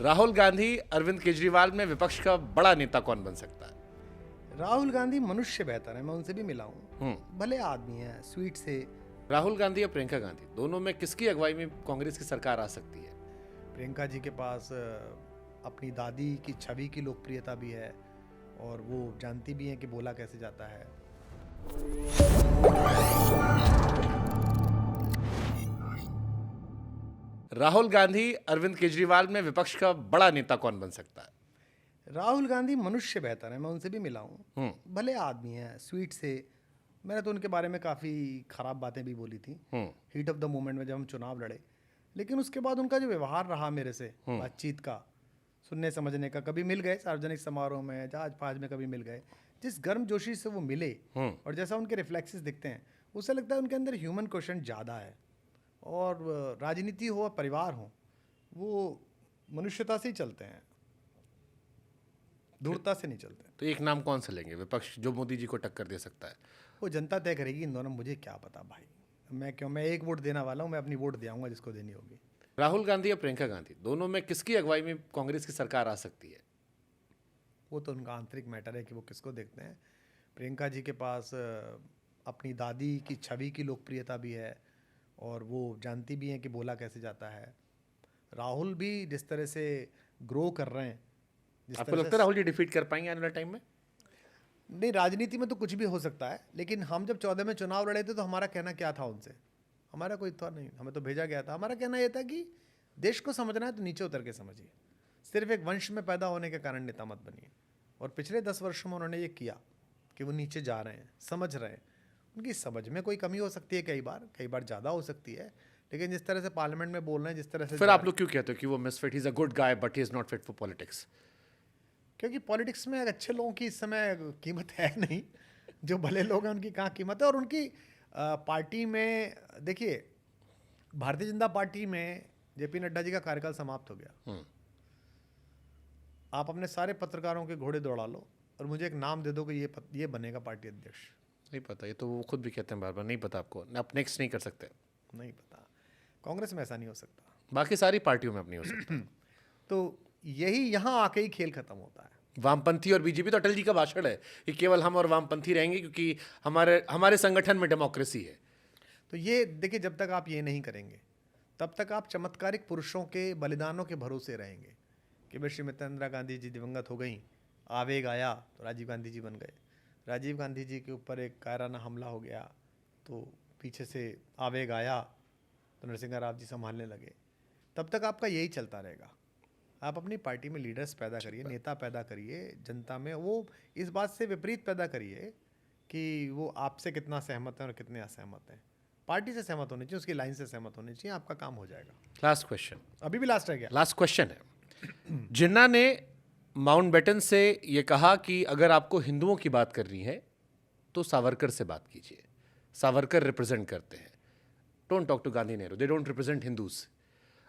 राहुल गांधी अरविंद केजरीवाल में विपक्ष का बड़ा नेता कौन बन सकता है? राहुल गांधी मनुष्य बेहतर है, मैं उनसे भी मिला हूँ। हम्म। भले आदमी है, स्वीट से। राहुल गांधी या प्रियंका गांधी, दोनों में किसकी अगुवाई में कांग्रेस की सरकार आ सकती है? प्रियंका जी के पास अपनी दादी की छवि की लोकप्रियता भी है और वो जानती भी हैं कि बोला कैसे जाता है। राहुल गांधी अरविंद केजरीवाल में विपक्ष का बड़ा नेता कौन बन सकता है? राहुल गांधी मनुष्य बेहतर है, मैं उनसे भी मिला हूँ। हम्म। भले आदमी है, स्वीट से। मैंने तो उनके बारे में काफ़ी ख़राब बातें भी बोली थी हीट ऑफ द मोमेंट में, जब हम चुनाव लड़े। लेकिन उसके बाद उनका जो व्यवहार रहा मेरे से, बातचीत का, सुनने समझने का, कभी मिल गए सार्वजनिक समारोह में, जहाज फहाज में कभी मिल गए, जिस गर्मजोशी से वो मिले और जैसा उनके रिफ्लेक्सेस दिखते हैं, उससे लगता है उनके अंदर ह्यूमन क्वेश्चन ज़्यादा है। और राजनीति हो, परिवार हो, वो मनुष्यता से ही चलते हैं, धूर्तता से नहीं चलते। तो एक नाम कौन सा लेंगे विपक्ष जो मोदी जी को टक्कर दे सकता है? वो जनता तय करेगी, इन दोनों, मुझे क्या पता भाई। मैं एक वोट देने वाला हूँ, मैं अपनी वोट दे आऊँगा जिसको देनी होगी। राहुल गांधी या प्रियंका गांधी, दोनों में किसकी अगुवाई में कांग्रेस की सरकार आ सकती है? वो तो उनका आंतरिक मैटर है कि वो किसको देखते हैं। प्रियंका जी के पास अपनी दादी की छवि की लोकप्रियता भी है और वो जानती भी हैं कि बोला कैसे जाता है। राहुल भी जिस तरह से ग्रो कर रहे हैं, जिस आपको तरह लगता है से, राहुल जी डिफीट कर पाएंगे आने वाले टाइम में? नहीं, राजनीति में तो कुछ भी हो सकता है। लेकिन हम जब 14 में चुनाव लड़े थे तो हमारा कहना क्या था उनसे? हमारा कोई था नहीं, हमें तो भेजा गया था। हमारा कहना यह था कि देश को समझना है तो नीचे उतर के समझिए, सिर्फ एक वंश में पैदा होने के कारण नेता मत बनिए। और पिछले 10 वर्षों में उन्होंने ये किया कि वो नीचे जा रहे हैं, समझ रहे हैं। उनकी समझ में कोई कमी हो सकती है, कई बार ज़्यादा हो सकती है, लेकिन जिस तरह से पार्लियामेंट में बोल रहे हैं, जिस तरह से फिर आप लोग क्यों कहते हो कि वो misfit, he is a good guy but he is not fit for politics? क्योंकि पॉलिटिक्स में अच्छे लोगों की इस समय कीमत है नहीं। जो भले लोग हैं उनकी कहाँ कीमत है। और उनकी पार्टी में देखिए, भारतीय जनता पार्टी में जेपी नड्डा जी का कार्यकाल समाप्त हो गया। आप अपने सारे पत्रकारों के घोड़े दौड़ा लो और मुझे एक नाम दे दो कि ये बनेगा पार्टी अध्यक्ष। नहीं पता, ये तो वो खुद भी कहते हैं बार बार, नहीं पता आपको, आप नेक्स्ट नहीं कर सकते। नहीं पता। कांग्रेस में ऐसा नहीं हो सकता, बाकी सारी पार्टियों में अब नहीं हो सकता। तो यही यहाँ आके ही खेल खत्म होता है। वामपंथी और बीजेपी, तो अटल जी का भाषण है कि केवल हम और वामपंथी रहेंगे क्योंकि हमारे संगठन में डेमोक्रेसी है। तो ये देखिए, जब तक आप ये नहीं करेंगे तब तक आप चमत्कारिक पुरुषों के बलिदानों के भरोसे रहेंगे कि भाई श्रीमती इंदिरा गांधी जी दिवंगत हो गई, आवेग आया तो राजीव गांधी जी बन गए। राजीव गांधी जी के ऊपर एक कायराना हमला हो गया तो पीछे से आवेग आया तो नरसिंह राव जी संभालने लगे। तब तक आपका यही चलता रहेगा। आप अपनी पार्टी में लीडर्स पैदा करिए, नेता पैदा करिए, जनता में वो इस बात से विपरीत पैदा करिए कि वो आपसे कितना सहमत है और कितने असहमत हैं। पार्टी से सहमत होनी चाहिए, उसकी लाइन से सहमत होनी चाहिए, आपका काम हो जाएगा। लास्ट क्वेश्चन, अभी भी लास्ट रह गया। लास्ट क्वेश्चन है। जिन्ना ने माउंटबेटन से ये कहा कि अगर आपको हिंदुओं की बात करनी है तो सावरकर से बात कीजिए, सावरकर रिप्रेजेंट करते हैं। Don't talk to Gandhi Nehru, they don't represent Hindus.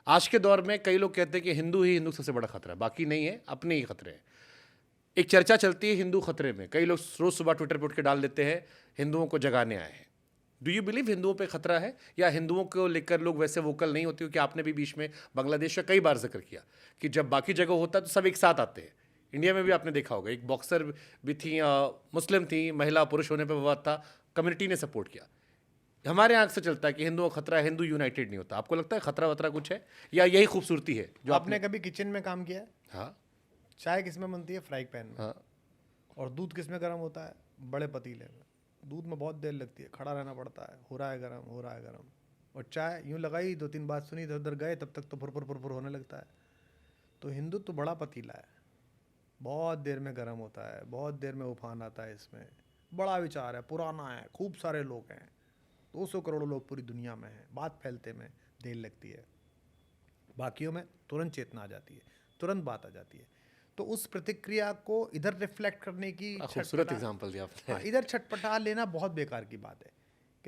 आज के दौर में कई लोग कहते हैं कि हिंदू सबसे बड़ा खतरा है, बाकी नहीं है, अपने ही खतरे हैं। एक चर्चा चलती है हिंदू खतरे में, कई लोग रोज सुबह ट्विटर पर उठ के डाल देते हैं हिंदुओं को जगाने आए हैं। डू यू बिलीव हिंदुओं पे खतरा है, या हिंदुओं को लेकर लोग वैसे वोकल नहीं होते? क्योंकि आपने भी बीच में बांग्लादेश का कई बार जिक्र किया कि जब बाकी जगह होता है तो सब एक साथ आते हैं। इंडिया में भी आपने देखा होगा, एक बॉक्सर भी थी, मुस्लिम थी, महिला पुरुष होने पर विवाद था, कम्युनिटी ने सपोर्ट किया। हमारे यहाँ से चलता है कि हिंदुओं का खतरा है, हिंदू यूनाइटेड नहीं होता। आपको लगता है खतरा वतरा कुछ है, या यही खूबसूरती है जो आपने कभी किचन में काम किया है? हाँ। चाय किस में बनती है? फ्राई पैन में। हाँ। और दूध किस में गर्म होता है? बड़े पतीले में। दूध में बहुत देर लगती है, खड़ा रहना पड़ता है, हो रहा है गर्म, हो रहा है गर्म। और चाय यूँ लगाई, 2-3 बात सुनी, इधर उधर गए, तब तक तो फुर होने लगता है। तो हिंदुत्व तो बड़ा पतीला है, बहुत देर में गर्म होता है, बहुत देर में उफान आता है। इसमें बड़ा विचार है, पुराना है, खूब सारे लोग हैं, 200 करोड़ लोग पूरी दुनिया में हैं, बात फैलते में देर लगती है। बाकियों में तुरंत चेतना आ जाती है, तुरंत बात आ जाती है। तो उस प्रतिक्रिया को इधर रिफ्लेक्ट करने की खूबसूरत एग्जाम्पल दिया आपने। इधर छटपटा लेना बहुत बेकार की बात है।